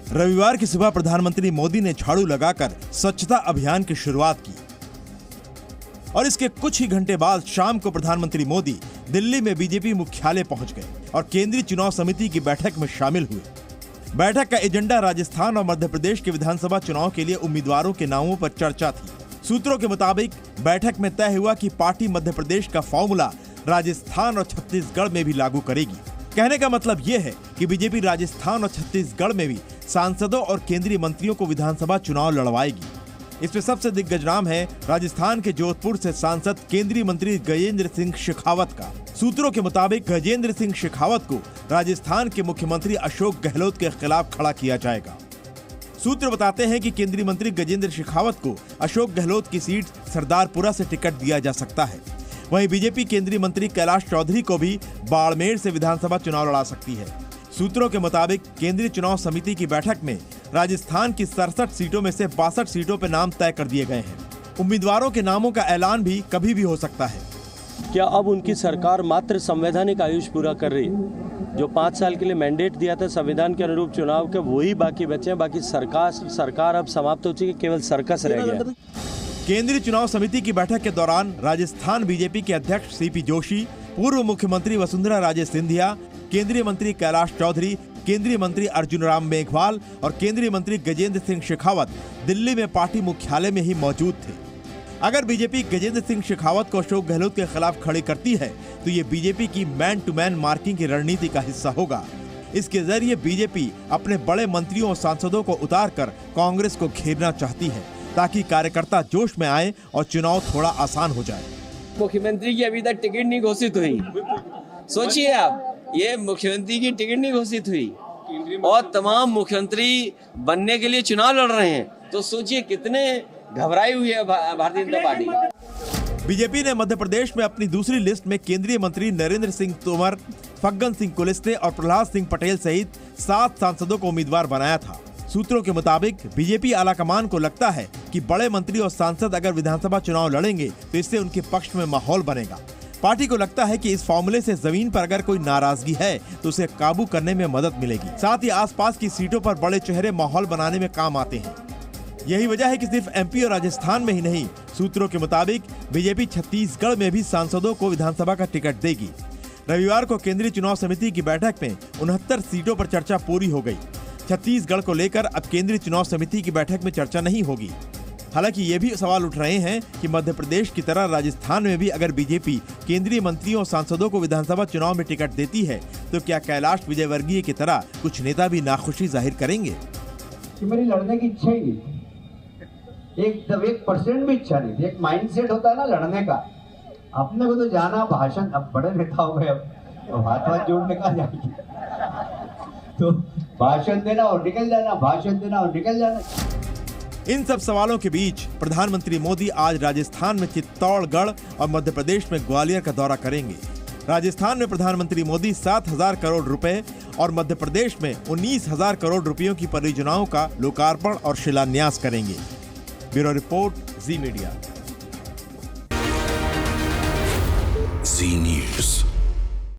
रविवार की सुबह प्रधानमंत्री मोदी ने झाड़ू लगाकर स्वच्छता अभियान की शुरुआत की और इसके कुछ ही घंटे बाद शाम को प्रधानमंत्री मोदी दिल्ली में बीजेपी मुख्यालय पहुंच गए और केंद्रीय चुनाव समिति की बैठक में शामिल हुए। बैठक का एजेंडा राजस्थान और मध्य प्रदेश के विधानसभा चुनाव के लिए उम्मीदवारों के नामों पर चर्चा थी। सूत्रों के मुताबिक बैठक में तय हुआ कि पार्टी मध्य प्रदेश का फॉर्मूला राजस्थान और छत्तीसगढ़ में भी लागू करेगी। कहने का मतलब ये है कि बीजेपी राजस्थान और छत्तीसगढ़ में भी सांसदों और केंद्रीय मंत्रियों को विधानसभा चुनाव लड़वाएगी। इसमें सबसे दिग्गज नाम है राजस्थान के जोधपुर से सांसद केंद्रीय मंत्री गजेंद्र सिंह शेखावत का। सूत्रों के मुताबिक गजेंद्र सिंह शेखावत को राजस्थान के मुख्यमंत्री अशोक गहलोत के खिलाफ खड़ा किया जाएगा। सूत्र बताते हैं कि केंद्रीय मंत्री गजेंद्र शेखावत को अशोक गहलोत की सीट सरदारपुरा से टिकट दिया जा सकता है। वहीं बीजेपी केंद्रीय मंत्री कैलाश चौधरी को भी बाड़मेर से विधानसभा चुनाव लड़ा सकती है। सूत्रों के मुताबिक केंद्रीय चुनाव समिति की बैठक में राजस्थान की 67 सीटों में से 62 सीटों पर नाम तय कर दिए गए हैं। उम्मीदवारों के नामों का ऐलान भी कभी भी हो सकता है। क्या अब उनकी सरकार मात्र संवैधानिक आयुष पूरा कर रही है? जो 5 साल के लिए मैंडेट दिया था संविधान के अनुरूप चुनाव के, वही बाकी बचे हैं। बाकी सरकार अब समाप्त हो चुकी है, केवल सर्कस रह गया। केंद्रीय चुनाव समिति की बैठक के दौरान राजस्थान बीजेपी के अध्यक्ष सीपी जोशी, पूर्व मुख्यमंत्री वसुंधरा राजे सिंधिया, केंद्रीय मंत्री कैलाश चौधरी, केंद्रीय मंत्री अर्जुन राम मेघवाल और केंद्रीय मंत्री गजेंद्र सिंह शेखावत दिल्ली में पार्टी मुख्यालय में ही मौजूद थे। अगर बीजेपी गजेंद्र सिंह शेखावत को अशोक गहलोत के खिलाफ खड़ी करती है तो ये बीजेपी की मैन टू मैन मार्किंग की रणनीति का हिस्सा होगा। इसके जरिए बीजेपी अपने बड़े मंत्रियों और सांसदों को उतारकर कांग्रेस को घेरना चाहती है ताकि कार्यकर्ता जोश में आए और चुनाव थोड़ा आसान हो जाए। मुख्यमंत्री की अभी तक टिकट नहीं घोषित हुई। सोचिए आप, ये मुख्यमंत्री की टिकट नहीं घोषित हुई और तमाम मुख्यमंत्री बनने के लिए चुनाव लड़ रहे हैं, तो सोचिए कितने घबराई हुई है भारतीय जनता पार्टी। बीजेपी ने मध्य प्रदेश में अपनी दूसरी लिस्ट में केंद्रीय मंत्री नरेंद्र सिंह तोमर, फग्गन सिंह कुलस्ते और प्रहलाद सिंह पटेल सहित 7 सांसदों को उम्मीदवार बनाया था। सूत्रों के मुताबिक बीजेपी आलाकमान को लगता है कि बड़े मंत्री और सांसद अगर विधानसभा चुनाव लड़ेंगे तो इससे उनके पक्ष में माहौल बनेगा। पार्टी को लगता है कि इस फॉर्मूले से जमीन पर अगर कोई नाराजगी है तो उसे काबू करने में मदद मिलेगी। साथ ही आसपास की सीटों पर बड़े चेहरे माहौल बनाने में काम आते हैं। यही वजह है कि सिर्फ एमपी और राजस्थान में ही नहीं, सूत्रों के मुताबिक बीजेपी छत्तीसगढ़ में भी सांसदों को विधानसभा का टिकट देगी। रविवार को केंद्रीय चुनाव समिति की बैठक में 69 सीटों पर चर्चा पूरी हो गई। छत्तीसगढ़ को लेकर अब केंद्रीय चुनाव समिति की बैठक में चर्चा नहीं होगी। हालांकि ये भी सवाल उठ रहे हैं कि मध्य प्रदेश की तरह राजस्थान में भी अगर बीजेपी केंद्रीय मंत्रियों और सांसदों को विधानसभा चुनाव में टिकट देती है तो क्या कैलाश विजयवर्गीय की तरह कुछ नेता भी नाखुशी जाहिर करेंगे? कि मेरी लड़ने की इच्छा ही नहीं, 1% भी इच्छा नहीं थी। एक माइंडसेट होता है ना लड़ने का, अपने को तो जाना भाषण, अब बड़े नेता हो गए, अब हाथ जोड़ने का जाएंगे तो भाषण देना और निकल जाना, भाषण देना और निकल जाना। इन सब सवालों के बीच प्रधानमंत्री मोदी आज राजस्थान में चित्तौड़गढ़ और मध्य प्रदेश में ग्वालियर का दौरा करेंगे। राजस्थान में प्रधानमंत्री मोदी 7,000 करोड़ रुपए और मध्य प्रदेश में 19,000 करोड़ रुपयों की परियोजनाओं का लोकार्पण और शिलान्यास करेंगे। ब्यूरो रिपोर्ट, जी मीडिया। जी न्यूज़।